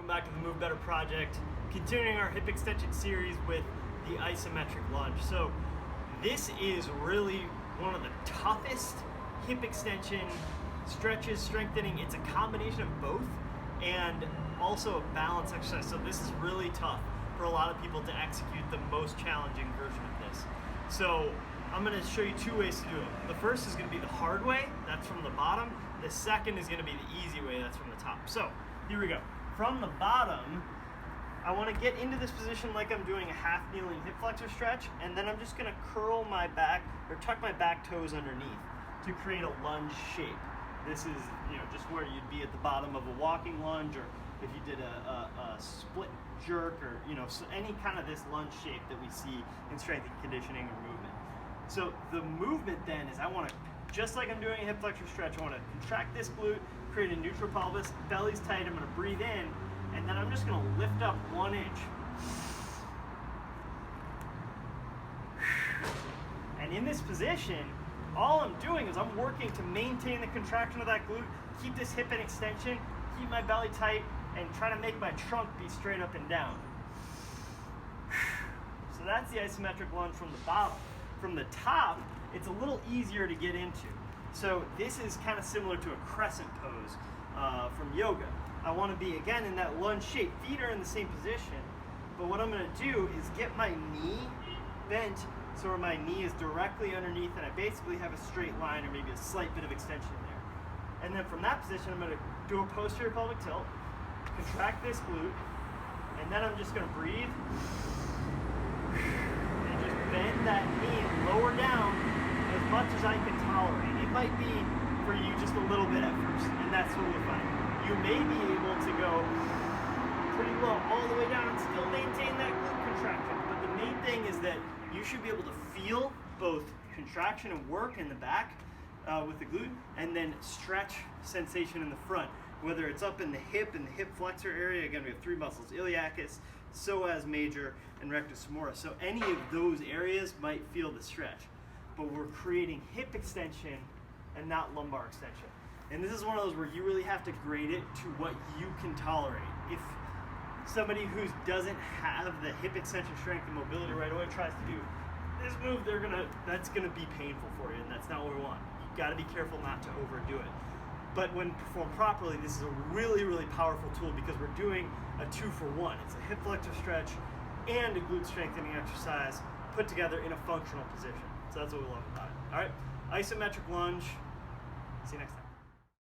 welcome back to the Move Better Project. Continuing our hip extension series with the isometric lunge. So this is really one of the toughest hip extension stretches, strengthening. It's a combination of both and also a balance exercise. So this is really tough for a lot of people to execute the most challenging version of this. So I'm going to show you two ways to do it. The first is going to be the hard way, that's from the bottom. The second is going to be the easy way, that's from the top. So here we go. From the bottom, I want to get into this position like I'm doing a half kneeling hip flexor stretch, and then I'm just going to curl my back or tuck my back toes underneath to create a lunge shape. This is, just where you'd be at the bottom of a walking lunge, or if you did a split jerk, or so any kind of this lunge shape that we see in strength and conditioning or movement. So the movement then is I want to, just like I'm doing a hip flexor stretch, I want to contract this glute, create a neutral pelvis, belly's tight, I'm going to breathe in, and then I'm just going to lift up 1 inch. And in this position, all I'm doing is I'm working to maintain the contraction of that glute, keep this hip in extension, keep my belly tight, and try to make my trunk be straight up and down. So that's the isometric lunge from the bottom. From the top, it's a little easier to get into. So this is kind of similar to a crescent pose from yoga. I want to be, again, in that lunge shape. Feet are in the same position, but what I'm going to do is get my knee bent so where my knee is directly underneath, and I basically have a straight line or maybe a slight bit of extension there. And then from that position, I'm going to do a posterior pelvic tilt, contract this glute, and then I'm just going to breathe and just bend that knee and lower down as much as I can tolerate. It might be for you just a little bit at first, and that's totally fine. You may be able to go pretty low all the way down and still maintain that glute contraction, but the main thing is that you should be able to feel both contraction and work in the back with the glute, and then stretch sensation in the front, whether it's up in the hip flexor area. Again, we have 3 muscles: iliacus, psoas major, and rectus femoris. So any of those areas might feel the stretch, but we're creating hip extension and not lumbar extension. And this is one of those where you really have to grade it to what you can tolerate. If somebody who doesn't have the hip extension strength and mobility right away tries to do this move, that's gonna be painful for you, and that's not what we want. You've got to be careful not to overdo it. But when performed properly, this is a really, really powerful tool because we're doing a 2-for-1. It's a hip flexor stretch and a glute strengthening exercise put together in a functional position. So that's what we love about it. All right, isometric lunge. See you next time.